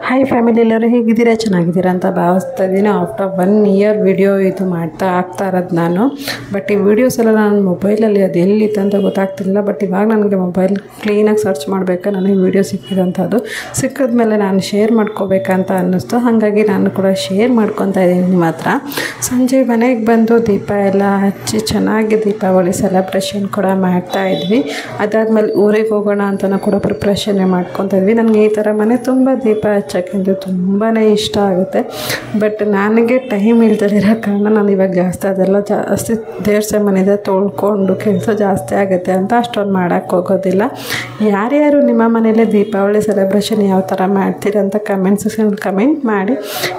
Hi family, ಎಲ್ಲರೂ ಹೇಗಿದ್ದೀರಾ? ಚೆನ್ನಾಗಿದ್ದೀರಾ ಅಂತ ಭಾವಿಸ್ತಾ ಇದ್ದೀನಿ. ಆಫ್ಟರ್ 1 ಇಯರ್ ವಿಡಿಯೋ ಇದು ಆಗ್ತಾ ಇರೋದು ನಾನು. ಬಟ್ ಈ ವಿಡಿಯೋಸ್ ಎಲ್ಲ ನಾನು ಮೊಬೈಲಲ್ಲಿ ಅದು ಎಲ್ಲಿತ್ತು ಅಂತ ಗೊತ್ತಾಗ್ತಿಲ್ಲ. ಬಟ್ ಇವಾಗ ನನಗೆ ಮೊಬೈಲ್ ಕ್ಲೀನಾಗಿ ಸರ್ಚ್ ಮಾಡಬೇಕಾ ನನಗೆ ವಿಡಿಯೋ ಸಿಕ್ಕಿದಂಥದ್ದು. ಸಿಕ್ಕಿದ್ಮೇಲೆ ನಾನು ಶೇರ್ ಮಾಡ್ಕೋಬೇಕಂತ ಅನ್ನಿಸ್ತು. ಹಾಗಾಗಿ ನಾನು ಕೂಡ ಶೇರ್ ಮಾಡ್ಕೊತಾ ಇದ್ದೀನಿ ನಿಮ್ಮ ಹತ್ರ. ಸಂಜೆ ಮನೆಗೆ ಬಂದು ದೀಪ ಎಲ್ಲ ಹಚ್ಚಿ ಚೆನ್ನಾಗಿ ದೀಪಾವಳಿ ಸೆಲೆಬ್ರೇಷನ್ ಕೂಡ ಮಾಡ್ತಾಯಿದ್ವಿ. ಅದಾದಮೇಲೆ ಊರಿಗೆ ಹೋಗೋಣ ಅಂತಲೂ ಕೂಡ ಪ್ರಿಪ್ರೇಷನ್ನೇ ಮಾಡ್ಕೊತಾ ಇದ್ವಿ. ನನಗೆ ಈ ಥರ ಮನೆ ತುಂಬ ದೀಪ ಹಚ್ಚೋಕ್ಕಿಂತ ತುಂಬಾ ಇಷ್ಟ ಆಗುತ್ತೆ. ಬಟ್ ನನಗೆ ಟೈಮ್ ಇಲ್ದಿರೋ ಕಾರಣ ನಾನು ಇವಾಗ ಜಾಸ್ತಿ ದೇವ್ರ ಸಾಮಾನಿದೆ ತೊಳ್ಕೊಂಡು ಕೆಲಸ ಜಾಸ್ತಿ ಆಗುತ್ತೆ ಅಂತ ಅಷ್ಟೊಂದು ಮಾಡೋಕ್ಕೆ ಹೋಗೋದಿಲ್ಲ. ಯಾರ್ಯಾರು ನಿಮ್ಮ ಮನೇಲಿ ದೀಪಾವಳಿ ಸೆಲೆಬ್ರೇಷನ್ ಯಾವ ಥರ ಮಾಡ್ತೀರ ಅಂತ ಕಮೆಂಟ್ ಸೆಕ್ಷನಲ್ಲಿ ಕಮೆಂಟ್ ಮಾಡಿ.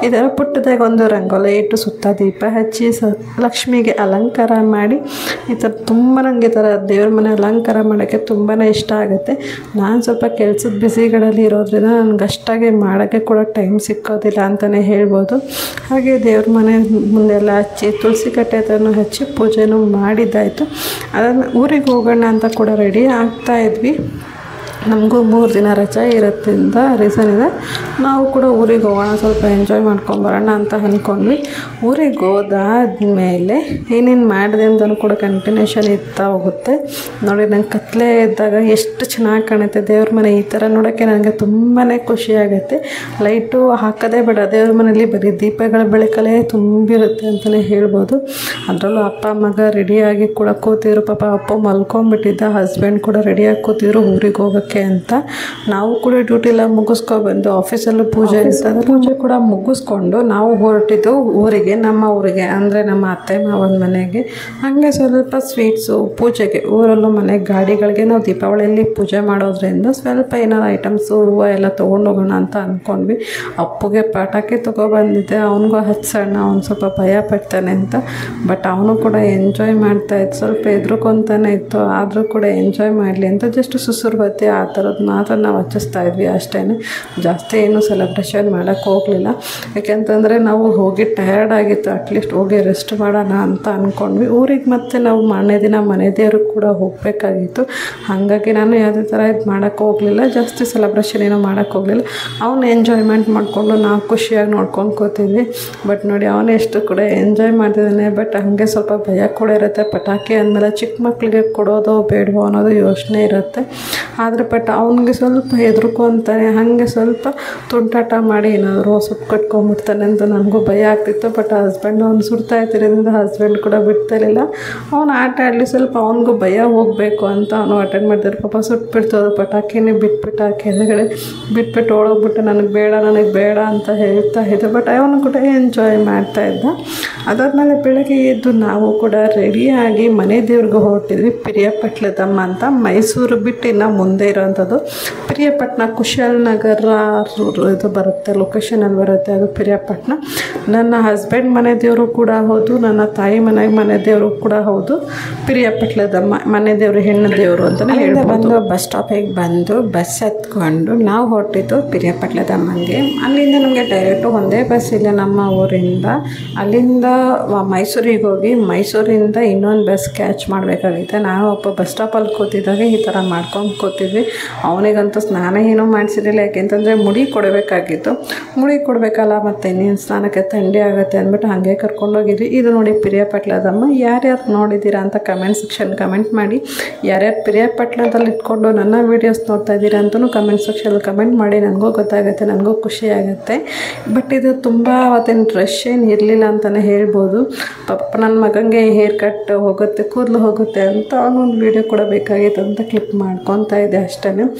ಇದರ ಪುಟ್ಟದಾಗ ಒಂದು ರಂಗೋಲಿ ಇಟ್ಟು ಸುತ್ತ ದೀಪ ಹಚ್ಚಿ ಲಕ್ಷ್ಮಿಗೆ ಅಲಂಕಾರ ಮಾಡಿ ಈ ಥರ ತುಂಬ ನನಗೆ ಈ ಥರ ದೇವ್ರ ಮನೆ ಅಲಂಕಾರ ಮಾಡೋಕ್ಕೆ ತುಂಬಾ ಇಷ್ಟ ಆಗುತ್ತೆ. ನಾನು ಸ್ವಲ್ಪ ಕೆಲಸದ ಬ್ಯುಸಿಗಳಲ್ಲಿ ಇರೋದ್ರಿಂದ ನನಗೆ ಅಷ್ಟಾಗಿ ಮಾಡೋಕ್ಕೆ ಕೂಡ ಟೈಮ್ ಸಿಕ್ಕೋದಿಲ್ಲ ಅಂತಲೇ ಹೇಳ್ಬೋದು. ಹಾಗೆ ದೇವ್ರ ಮನೆ ಮುಂದೆಲ್ಲ ಹಚ್ಚಿ ತುಳಸಿ ಕಟ್ಟೆ ಹತ್ರನೂ ಹಚ್ಚಿ ಪೂಜೆನೂ ಮಾಡಿದ್ದಾಯಿತು. ಅದನ್ನು ಊರಿಗೆ ಹೋಗೋಣ ಅಂತ ಕೂಡ ರೆಡಿ ಆಗ್ತಾಯಿದ್ವಿ. ನಮಗೂ 3 ದಿನ ರಜೆ ಇರೋದ್ರಿಂದ ರೀಸನ್ ಇದೆ, ನಾವು ಕೂಡ ಊರಿಗೆ ಹೋಗೋಣ, ಸ್ವಲ್ಪ ಎಂಜಾಯ್ ಮಾಡ್ಕೊಂಬರೋಣ ಅಂತ ಅಂದ್ಕೊಂಡ್ವಿ. ಊರಿಗೆ ಹೋದಾದ್ಮೇಲೆ ಏನೇನು ಮಾಡಿದೆ ಅಂತಲೂ ಕೂಡ ಕಂಟಿನ್ಯೂಷನ್ ಇರ್ತಾ ಹೋಗುತ್ತೆ. ನೋಡಿ, ನಂಗೆ ಕತ್ಲೆ ಇದ್ದಾಗ ಎಷ್ಟು ಚೆನ್ನಾಗಿ ಕಾಣುತ್ತೆ ದೇವ್ರ ಮನೆ. ಈ ಥರ ನೋಡೋಕ್ಕೆ ನನಗೆ ತುಂಬಾ ಖುಷಿಯಾಗುತ್ತೆ. ಲೈಟು ಹಾಕೋದೇ ಬೇಡ, ದೇವ್ರ ಮನೇಲಿ ಬರೀ ದೀಪಗಳ ಬೆಳಕಲ್ಲೇ ತುಂಬಿರುತ್ತೆ ಅಂತಲೇ ಹೇಳ್ಬೋದು. ಅದರಲ್ಲೂ ಅಪ್ಪ ಮಗ ರೆಡಿಯಾಗಿ ಕೂಡ ಕೂತಿದ್ರು. ಪಾಪ ಅಪ್ಪ ಮಲ್ಕೊಂಡ್ಬಿಟ್ಟಿದ್ದ, ಹಸ್ಬೆಂಡ್ ಕೂಡ ರೆಡಿಯಾಗಿ ಕೂತಿದ್ರು ಊರಿಗೆ ಹೋಗೋಕ್ಕೆ ಅಂತ. ನಾವು ಕೂಡ ಡ್ಯೂಟಿ ಎಲ್ಲ ಮುಗಿಸ್ಕೊಬಂದು ಆಫೀಸಲ್ಲೂ ಪೂಜೆ ಕೂಡ ಮುಗಿಸ್ಕೊಂಡು ನಾವು ಹೊರಟಿದ್ದು ಊರಿಗೆ, ನಮ್ಮ ಊರಿಗೆ ಅಂದರೆ ನಮ್ಮ ಅತ್ತೆ ಮಾವನ ಮನೆಗೆ. ಹಾಗೆ ಸ್ವಲ್ಪ ಸ್ವೀಟ್ಸು ಪೂಜೆಗೆ ಊರಲ್ಲೂ ಮನೆ ಗಾಡಿಗಳಿಗೆ ನಾವು ದೀಪಾವಳಿಯಲ್ಲಿ ಪೂಜೆ ಮಾಡೋದ್ರಿಂದ ಸ್ವಲ್ಪ ಏನಾದ್ರು ಐಟಮ್ಸು ಹೂವು ಎಲ್ಲ ತೊಗೊಂಡೋಗೋಣ ಅಂತ ಅಂದ್ಕೊಂಡ್ವಿ. ಅಪ್ಪುಗೆ ಪಟಾಕಿ ತೊಗೊಬಂದಿದ್ದೆ, ಅವನಿಗೂ ಹಚ್ಚೋಣ, ಅವ್ನು ಸ್ವಲ್ಪ ಭಯ ಪಡ್ತಾನೆ ಅಂತ. ಬಟ್ ಅವನು ಕೂಡ ಎಂಜಾಯ್ ಮಾಡ್ತಾಯಿತ್ತು, ಸ್ವಲ್ಪ ಹೆದ್ರುಕೊಂತಾನೆ ಇತ್ತು, ಆದರೂ ಕೂಡ ಎಂಜಾಯ್ ಮಾಡಲಿ ಅಂತ ಜಸ್ಟ್ ಸುಸುರು ಬತ್ತಿ ಆ ಥರದ್ದು ಮಾತ್ರ ನಾವು ಹಚ್ಚಿಸ್ತಾ ಇದ್ವಿ ಅಷ್ಟೇ. ಜಾಸ್ತಿ ಏನು ಸೆಲೆಬ್ರೇಷನ್ ಮಾಡೋಕ್ಕೆ ಹೋಗಲಿಲ್ಲ, ಯಾಕೆಂತಂದರೆ ನಾವು ಹೋಗಿ ಟಯರ್ಡ್ ಆಗಿತ್ತು. ಅಟ್ಲೀಸ್ಟ್ ಹೋಗಿ ರೆಸ್ಟ್ ಮಾಡೋಣ ಅಂತ ಅಂದ್ಕೊಂಡ್ವಿ. ಊರಿಗೆ ಮತ್ತೆ ನಾವು ಮಾರನೇ ದಿನ ಮನೆ ದೇವ್ರಿಗೆ ಕೂಡ ಹೋಗಬೇಕಾಗಿತ್ತು. ಹಾಗಾಗಿ ನಾನು ಯಾವುದೇ ಥರ ಇದು ಮಾಡೋಕ್ಕೆ ಹೋಗಲಿಲ್ಲ, ಜಾಸ್ತಿ ಸೆಲೆಬ್ರೇಷನ್ ಏನೋ ಮಾಡೋಕ್ಕೆ ಹೋಗಲಿಲ್ಲ. ಅವನು ಎಂಜಾಯ್ಮೆಂಟ್ ಮಾಡಿಕೊಂಡು ನಾವು ಖುಷಿಯಾಗಿ ನೋಡ್ಕೊಂಡು ಕೂತಿದ್ವಿ. ಬಟ್ ನೋಡಿ, ಅವನು ಎಷ್ಟು ಕೂಡ ಎಂಜಾಯ್ ಮಾಡ್ತಿದ್ದಾನೆ. ಬಟ್ ಹಾಗೆ ಸ್ವಲ್ಪ ಭಯ ಕೂಡ ಇರುತ್ತೆ. ಪಟಾಕಿ ಅಂದಮೇಲೆ ಚಿಕ್ಕ ಮಕ್ಕಳಿಗೆ ಕೊಡೋದು ಬೇಡವೋ ಅನ್ನೋದು ಯೋಚನೆ ಇರುತ್ತೆ. ಆದರೆ ಬಟ್ ಅವನಿಗೆ ಸ್ವಲ್ಪ ಹೆದರ್ಕೊಂತಾನೆ, ಹಾಗೆ ಸ್ವಲ್ಪ ತುಂಟಾಟ ಮಾಡಿ ಏನಾದರೂ ಸೊಪ್ಪು ಕಟ್ಕೊಂಡ್ಬಿಡ್ತಾನೆ ಅಂತ ನನಗೂ ಭಯ ಆಗ್ತಿತ್ತು. ಬಟ್ ಹಸ್ಬೆಂಡ್ ಅವ್ನು ಸುಡ್ತಾ ಇರ್ತಿರೋದ್ರಿಂದ ಹಸ್ಬೆಂಡ್ ಕೂಡ ಬಿಡ್ತಾಯಿರಲಿಲ್ಲ. ಅವನು ಆಟ ಆಡಲಿ, ಸ್ವಲ್ಪ ಅವನಿಗೂ ಭಯ ಹೋಗಬೇಕು ಅಂತ ಅವನು ಅಟೆಂಡ್ ಮಾಡ್ತಾರೆ. ಪಾಪ ಸುಟ್ಬಿಡ್ತದೆ, ಪಟಾಕಿನೇ ಬಿಟ್ಬಿಟ್ಟು ಆ ಕೆಳಗಡೆ ಬಿಟ್ಬಿಟ್ಟು ಓಡೋಗ್ಬಿಟ್ಟು ನನಗೆ ಬೇಡ ಅಂತ ಹೇಳ್ತಾ ಇದ್ದೆ. ಬಟ್ ಅವನು ಕೂಡ ಎಂಜಾಯ್ ಮಾಡ್ತಾಯಿದ್ದ. ಅದಾದಮೇಲೆ ಬೆಳಗ್ಗೆ ಎದ್ದು ನಾವು ಕೂಡ ರೆಡಿಯಾಗಿ ಮನೆ ದೇವ್ರಿಗೆ ಹೊರಟಿದ್ವಿ. ಪಿರಿಯಾಪಟ್ಟಣದಮ್ಮ ಅಂತ ಮೈಸೂರು ಬಿಟ್ಟು ಇನ್ನು ಮುಂದೆ ಇರೋವಂಥದ್ದು. ಪಿರಿಯಾಪಟ್ಟಣ ಕುಶಾಲನಗರ ಇದು ಬರುತ್ತೆ, ಲೊಕೇಶನಲ್ಲಿ ಬರುತ್ತೆ ಅದು ಪಿರಿಯಾಪಟ್ಟಣ. ನನ್ನ ಹಸ್ಬೆಂಡ್ ಮನೆ ದೇವರು ಕೂಡ ಹೌದು, ನನ್ನ ತಾಯಿ ಮನೆ ದೇವರು ಕೂಡ ಹೌದು. ಪಿರಿಯಾಪಟ್ಟಣದಮ್ಮ ಮನೆ ದೇವರು, ಹೆಣ್ಣು ದೇವರು ಅಂತಲೇ ಹೇಳ್ಬೋದು. ಬಸ್ ಸ್ಟಾಪಿಗೆ ಬಂದು ಬಸ್ ಹತ್ಕೊಂಡು ನಾವು ಹೊರಟಿದ್ದು ಪಿರಿಯಾಪಟ್ಟಣದಮ್ಮನಿಗೆ. ಅಲ್ಲಿಂದ ನಮಗೆ ಡೈರೆಕ್ಟು ಒಂದೇ ಬಸ್ ಇಲ್ಲ ನಮ್ಮ ಊರಿಂದ. ಅಲ್ಲಿಂದ ಮೈಸೂರಿಗೆ ಹೋಗಿ ಮೈಸೂರಿಂದ ಇನ್ನೊಂದು ಬಸ್ ಕ್ಯಾಚ್ ಮಾಡಬೇಕಾಗಿತ್ತು. ನಾವು ಒಬ್ಬ ಬಸ್ ಸ್ಟಾಪಲ್ಲಿ ಕೂತಿದ್ದಾಗ ಈ ಥರ ಮಾಡ್ಕೊಂಡು ಕೂತಿದ್ವಿ. ಅವನಿಗಂತೂ ಸ್ನಾನ ಏನೂ ಮಾಡಿಸಿರಲಿಲ್ಲ, ಯಾಕೆಂತಂದರೆ ಮುಡಿ ಕೊಡಬೇಕಾಗಿತ್ತು. ಮುಡಿ ಕೊಡಬೇಕಲ್ಲ, ಮತ್ತು ನೀನು ಸ್ನಾನಕ್ಕೆ ಥಂಡಿ ಆಗುತ್ತೆ ಅಂದ್ಬಿಟ್ಟು ಹಾಗೆ ಕರ್ಕೊಂಡೋಗಿದ್ವಿ. ಇದು ನೋಡಿ ಪಿರಿಯಾಪಟ್ಟಣದಮ್ಮ. ಯಾರ್ಯಾರು ನೋಡಿದ್ದೀರಾ ಅಂತ ಕಮೆಂಟ್ ಸೆಕ್ಷನ್ ಕಮೆಂಟ್ ಮಾಡಿ. ಯಾರ್ಯಾರು ಪಿರಿಯಾಪಟ್ಟಣದಲ್ಲಿ ಇಟ್ಕೊಂಡು ನನ್ನ ವೀಡಿಯೋಸ್ ನೋಡ್ತಾ ಇದ್ದೀರಾ ಅಂತಲೂ ಕಮೆಂಟ್ ಸೆಕ್ಷನಲ್ಲಿ ಕಮೆಂಟ್ ಮಾಡಿ. ನನಗೂ ಗೊತ್ತಾಗುತ್ತೆ, ನನಗೂ ಖುಷಿ ಆಗುತ್ತೆ. ಬಟ್ ಇದು ತುಂಬ ಅವತ್ತಿನ ರಶ್ ಏನು ಇರಲಿಲ್ಲ ಅಂತಲೇ ಹೇಳ್ಬೋದು. ಪಾಪ ನನ್ನ ಮಗನಿಗೆ ಹೇರ್ ಕಟ್ ಹೋಗುತ್ತೆ, ಕೂದಲು ಹೋಗುತ್ತೆ ಅಂತ ಅವನೊಂದು ವೀಡಿಯೋ ಕೂಡ ಬೇಕಾಗಿತ್ತು ಅಂತ ಕ್ಲಿಪ್ ಮಾಡ್ಕೊತಾ ಇದೆ ಅಷ್ಟೇ.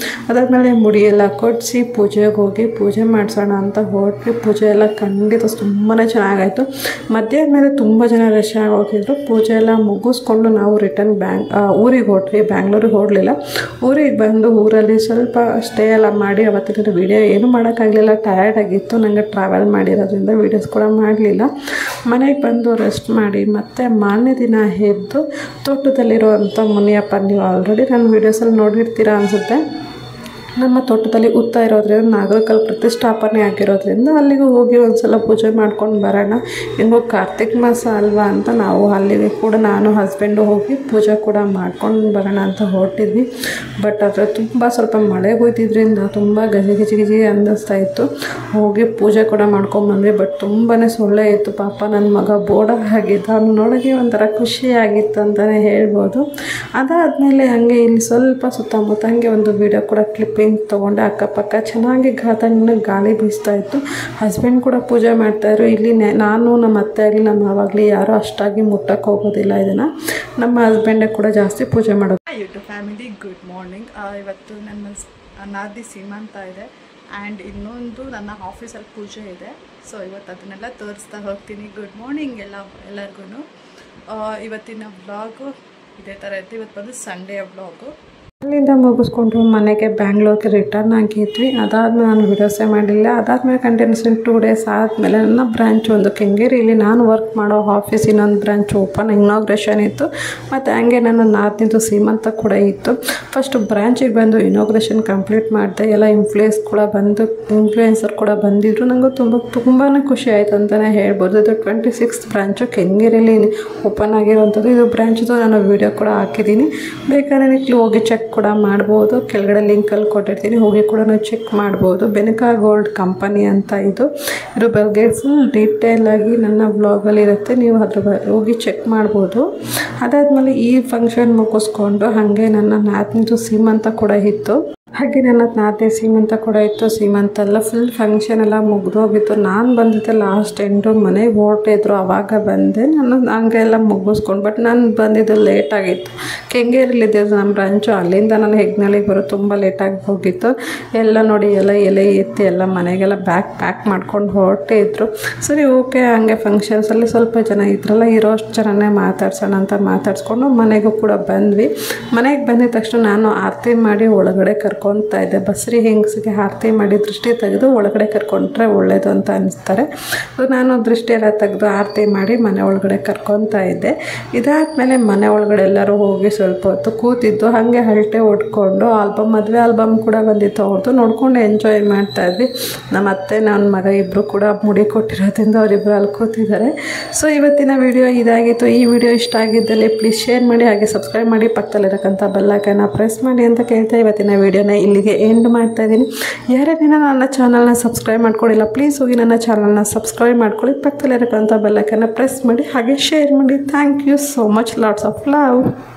ಅದಾದಮೇಲೆ ಮುಡಿಯೆಲ್ಲ ಕೊಡಿಸಿ ಪೂಜೆಗೆ ಹೋಗಿ ಪೂಜೆ ಮಾಡಿಸೋಣ ಅಂತ ಹೊರಟ್ವಿ. ಪೂಜೆ ಎಲ್ಲ ಖಂಡಿತ ತುಂಬಾ ಚೆನ್ನಾಗಾಯಿತು. ಮಧ್ಯಾಹ್ನ ಮೇಲೆ ತುಂಬ ಜನ ರಶ್ ಆಗೋಗಿದ್ರು. ಪೂಜೆ ಎಲ್ಲ ಮುಗಿಸ್ಕೊಂಡು ನಾವು ರಿಟರ್ನ್ ಊರಿಗೆ ಹೊರಟ್ವಿ. ಬ್ಯಾಂಗ್ಳೂರಿಗೆ ಹೊರಡಲಿಲ್ಲ, ಊರಿಗೆ ಬಂದು ಊರಲ್ಲಿ ಸ್ವಲ್ಪ ಸ್ಟೇ ಎಲ್ಲ ಮಾಡಿ ಅವತ್ತಿನ ವೀಡಿಯೋ ಏನೂ ಮಾಡೋಕ್ಕಾಗಲಿಲ್ಲ, ಟಯರ್ಡ್ ಆಗಿತ್ತು. ನನಗೆ ಟ್ರಾವೆಲ್ ಮಾಡಿರೋದ್ರಿಂದ ವೀಡಿಯೋಸ್ ಕೂಡ ಮಾಡಲಿಲ್ಲ. ಮನೆಗೆ ಬಂದು ರೆಸ್ಟ್ ಮಾಡಿ ಮತ್ತು ಮಾರನೇ ದಿನ ಎದ್ದು ತೋಟದಲ್ಲಿರುವಂಥ ಮುನಿಯಪ್ಪ, ನೀವು ಆಲ್ರೆಡಿ ನನ್ನ ವೀಡಿಯೋಸಲ್ಲಿ ನೋಡಿರ್ತೀರ ಅನಿಸುತ್ತೆ. ನಮ್ಮ ತೋಟದಲ್ಲಿ ಉತ್ತಾ ಇರೋದ್ರಿಂದ ನಾಗರಕಲ್ ಪ್ರತಿಷ್ಠಾಪನೆ ಆಗಿರೋದ್ರಿಂದ ಅಲ್ಲಿಗೂ ಹೋಗಿ ಒಂದ್ಸಲ ಪೂಜೆ ಮಾಡ್ಕೊಂಡು ಬರೋಣ. ಹೆಂಗೋ ಕಾರ್ತಿಕ್ ಮಾಸ ಅಲ್ವಾ ಅಂತ ನಾವು ಅಲ್ಲಿಗೆ ಕೂಡ ನಾನು ಹಸ್ಬೆಂಡು ಹೋಗಿ ಪೂಜೆ ಕೂಡ ಮಾಡ್ಕೊಂಡು ಬರೋಣ ಅಂತ ಹೊರಟಿದ್ವಿ. ಬಟ್ ಆದರೆ ತುಂಬ ಸ್ವಲ್ಪ ಮಳೆ ಹೋಯ್ತಿದ್ರಿಂದ ತುಂಬ ಗಜಿ ಅನ್ನಿಸ್ತಾ ಇತ್ತು. ಹೋಗಿ ಪೂಜೆ ಕೂಡ ಮಾಡ್ಕೊಂಬಂದ್ವಿ. ಬಟ್ ತುಂಬಾ ಸೊಳ್ಳೆ ಇತ್ತು. ಪಾಪ ನನ್ನ ಮಗ ಬೋರ್ಡ ಆಗಿದ್ದ, ಅವನು ನೋಡೋಕ್ಕೆ ಒಂಥರ ಖುಷಿಯಾಗಿತ್ತು ಅಂತಲೇ ಹೇಳ್ಬೋದು. ಅದಾದಮೇಲೆ ಹಾಗೆ ಇಲ್ಲಿ ಸ್ವಲ್ಪ ಸುತ್ತಮುತ್ತ ಹಾಗೆ ಒಂದು ವಿಡಿಯೋ ಕೂಡ ಕ್ಲಿಪ್ಪಿಂಗ್ ತೊಗೊಂಡೆ. ಅಕ್ಕಪಕ್ಕ ಚೆನ್ನಾಗಿ ಗಾಳಿ ಬೀಸ್ತಾ ಇತ್ತು. ಹಸ್ಬೆಂಡ್ ಕೂಡ ಪೂಜೆ ಮಾಡ್ತಾಯಿದ್ರು. ಇಲ್ಲಿ ನಾನು ನಮ್ಮ ಅತ್ತೆ ಆಗಲಿ ನಮ್ಮ ಮಾವಾಗಲಿ ಯಾರೂ ಅಷ್ಟಾಗಿ ಮುಟ್ಟಕ್ಕೆ ಹೋಗೋದಿಲ್ಲ. ಇದನ್ನು ನಮ್ಮ ಹಸ್ಬೆಂಡೇ ಕೂಡ ಜಾಸ್ತಿ ಪೂಜೆ ಮಾಡೋದು. YouTube family good morning. ಇವತ್ತು ನನ್ನ ನಾದಿ ಸೀಮಂತ ಇದೆ ಆ್ಯಂಡ್ ಇನ್ನೊಂದು ನನ್ನ ಆಫೀಸಲ್ಲಿ ಪೂಜೆ ಇದೆ. ಸೊ ಇವತ್ತು ಅದನ್ನೆಲ್ಲ ತೋರಿಸ್ತಾ ಹೋಗ್ತೀನಿ. ಗುಡ್ ಮಾರ್ನಿಂಗ್ ಎಲ್ಲರಿಗೂ. ಇವತ್ತಿನ ವ್ಲಾಗು ಇದೇ ಥರ ಇತ್ತು. ಇವತ್ತು ಬಂದು ಸಂಡೇ ವ್ಲಾಗು. ಅಲ್ಲಿಂದ ಮುಗಿಸ್ಕೊಂಡು ಮನೆಗೆ ಬ್ಯಾಂಗ್ಳೂರ್ಗೆ ರಿಟರ್ನ್ ಆಗಿದ್ವಿ. ಅದಾದಮೇಲೆ ನಾನು ವಿಡಿಯೋಸೇ ಮಾಡಲಿಲ್ಲ. ಅದಾದಮೇಲೆ ಕಂಟಿನ್ಯೂಷನ್ 2 ಡೇಸ್ ಆದಮೇಲೆ ನನ್ನ ಬ್ರಾಂಚ್ ಒಂದು ಕೆಂಗೇರಿಯಲ್ಲಿ ನಾನು ವರ್ಕ್ ಮಾಡೋ ಆಫೀಸ್ ಇನ್ನೊಂದು ಬ್ರಾಂಚ್ ಓಪನ್ ಇನಾಗ್ರೇಷನ್ ಇತ್ತು. ಮತ್ತು ಹಂಗೆ ನನ್ನ ನಾದಿನಿದು ಸೀಮಂತ ಕೂಡ ಇತ್ತು. ಫಸ್ಟು ಬ್ರಾಂಚಿಗೆ ಬಂದು ಇನಾಗ್ರೇಷನ್ ಕಂಪ್ಲೀಟ್ ಮಾಡಿದೆ. ಎಲ್ಲ ಇನ್ಫ್ಲೂಯೆನ್ಸರ್ ಕೂಡ ಬಂದಿದ್ದರು. ನನಗೂ ತುಂಬಾ ಖುಷಿ ಆಯಿತು ಅಂತಲೇ ಹೇಳ್ಬೋದು. ಇದು 26th ಬ್ರಾಂಚು ಕೆಂಗೇರಿಯಲ್ಲಿ ಓಪನ್ ಆಗಿರೋವಂಥದ್ದು. ಇದು ಬ್ರಾಂಚ್ದು ನಾನು ವೀಡಿಯೋ ಕೂಡ ಹಾಕಿದ್ದೀನಿ. ಬೇಕಾದ್ರೆ ನೀವು ಹೋಗಿ ಚೆಕ್ ಕೂಡ ಮಾಡ್ಬೋದು. ಕೆಳಗಡೆ ಲಿಂಕಲ್ಲಿ ಕೊಟ್ಟಿರ್ತೀನಿ, ಹೋಗಿ ಕೂಡ ಚೆಕ್ ಮಾಡ್ಬೋದು. ಬೆನಕಾ ಗೋಲ್ಡ್ ಕಂಪನಿ ಅಂತ ಇದು ಬಗ್ಗೆ ಫುಲ್ ಡೀಟೇಲಾಗಿ ನನ್ನ ವ್ಲಾಗಲ್ಲಿ ಇರುತ್ತೆ. ನೀವು ಅದ್ರ ಹೋಗಿ ಚೆಕ್ ಮಾಡ್ಬೋದು. ಅದಾದಮೇಲೆ ಈ ಫಂಕ್ಷನ್ ಮುಗಿಸ್ಕೊಂಡು ಹಾಗೆ ನನ್ನ ನಾದಿನಿದು ಸೀಮಂತ ಕೂಡ ಇತ್ತು. ಹಾಗೆ ನನ್ನ ನಾದಿನಿ ಸೀಮಂತ ಕೂಡ ಇತ್ತು. ಸೀಮಂತ ಎಲ್ಲ ಫುಲ್ ಫಂಕ್ಷನ್ ಎಲ್ಲ ಮುಗಿದೋಗಿತ್ತು. ನಾನು ಬಂದಿದ್ದೆ ಲಾಸ್ಟ್ ಎಂಡು. ಮನೆಗೆ ಹೊರಟಿದ್ರು, ಆವಾಗ ಬಂದೆ. ನಾನು ಹಂಗೆಲ್ಲ ಮುಗಿಸ್ಕೊಂಡು. ಬಟ್ ನಾನು ಬಂದಿದ್ದು ಲೇಟಾಗಿತ್ತು. ಕೆಂಗೇರಿಲಿದ್ದಿದ್ದು ನಮ್ಮ ಬ್ರಾಂಚು. ಅಲ್ಲಿಂದ ನಾನು ಹೆಗ್ನಳ್ಳಿಗೆ ಬರೋದು ತುಂಬ ಲೇಟಾಗಿ ಹೋಗಿತ್ತು. ಎಲ್ಲ ನೋಡಿ ಎಲೆ ಎತ್ತಿ ಎಲ್ಲ ಮನೆಗೆಲ್ಲ ಪ್ಯಾಕ್ ಮಾಡ್ಕೊಂಡು ಹೊರಟಿದ್ರು. ಸರಿ ಓಕೆ. ಹಂಗೆ ಫಂಕ್ಷನ್ಸಲ್ಲಿ ಸ್ವಲ್ಪ ಜನ ಇದ್ರಲ್ಲ, ಇರೋಷ್ಟು ಜನನೇ ಮಾತಾಡ್ಸೋಣ ಅಂತ ಮಾತಾಡ್ಸ್ಕೊಂಡು ಮನೆಗೂ ಕೂಡ ಬಂದ್ವಿ. ಮನೆಗೆ ಬಂದಿದ ತಕ್ಷಣ ನಾನು ಆರತಿ ಮಾಡಿ ಒಳಗಡೆ ಕರ್ಕೊತಾ ಇದ್ದೆ. ಬಸ್ರಿ ಹೆಂಗಸಿಗೆ ಆರತಿ ಮಾಡಿ ದೃಷ್ಟಿ ತೆಗೆದು ಒಳಗಡೆ ಕರ್ಕೊಂಡ್ರೆ ಒಳ್ಳೇದು ಅಂತ ಅನ್ನಿಸ್ತಾರೆ. ನಾನು ದೃಷ್ಟಿ ಎಲ್ಲ ತೆಗೆದು ಆರತಿ ಮಾಡಿ ಮನೆ ಒಳಗಡೆ ಕರ್ಕೊತಾ ಇದ್ದೆ. ಇದಾದಮೇಲೆ ಮನೆ ಒಳಗಡೆ ಎಲ್ಲರೂ ಹೋಗಿ ಸ್ವಲ್ಪ ಹೊತ್ತು ಕೂತಿದ್ದು. ಹಾಗೆ ಹರಟೆ ಹೊಡ್ಕೊಂಡು ಮದುವೆ ಆಲ್ಬಮ್ ಕೂಡ ಬಂದಿತ್ತು ಅವ್ರದ್ದು. ನೋಡ್ಕೊಂಡು ಎಂಜಾಯ್ ಮಾಡ್ತಾಯಿದ್ವಿ. ನಮ್ಮ ಅತ್ತೆ ನನ್ನ ಮಗ ಇಬ್ಬರು ಕೂಡ ಮುಡಿ ಕೊಟ್ಟಿರೋದ್ರಿಂದ ಅವರಿಬ್ಬರು ಅಲ್ಲಿ ಕೂತಿದ್ದಾರೆ. ಸೊ ಇವತ್ತಿನ ವಿಡಿಯೋ ಇದಾಗಿತ್ತು. ಈ ವಿಡಿಯೋ ಇಷ್ಟ ಆಗಿದ್ದಲ್ಲಿ ಪ್ಲೀಸ್ ಶೇರ್ ಮಾಡಿ, ಹಾಗೆ ಸಬ್ಸ್ಕ್ರೈಬ್ ಮಾಡಿ, ಪಕ್ಕದಲ್ಲಿರಕ್ಕಂಥ ಬೆಲ್ಲೈಕನ್ನ ಪ್ರೆಸ್ ಮಾಡಿ ಅಂತ ಕೇಳ್ತಾ ಇವತ್ತಿನ ವಿಡಿಯೋನ ಇಲ್ಲಿಗೆ ಎಂಡ್ ಮಾಡ್ತಾ ಇದ್ದೀನಿ. ಯಾರೇನೇನೋ ನನ್ನ ಚಾನಲ್ನ ಸಬ್ಸ್ಕ್ರೈಬ್ ಮಾಡ್ಕೊಳ್ಳಿಲ್ಲ, ಪ್ಲೀಸ್ ಹೋಗಿ ನನ್ನ ಚಾನಲ್ನ ಸಬ್ಸ್ಕ್ರೈಬ್ ಮಾಡ್ಕೊಳ್ಳಿ, ಪಕ್ಕದಲ್ಲಿರಕ್ಕಂಥ ಬೆಲ್ಲೈಕನ್ನ ಪ್ರೆಸ್ ಮಾಡಿ, ಹಾಗೆ ಶೇರ್ ಮಾಡಿ. Thank you so much. Lots of love.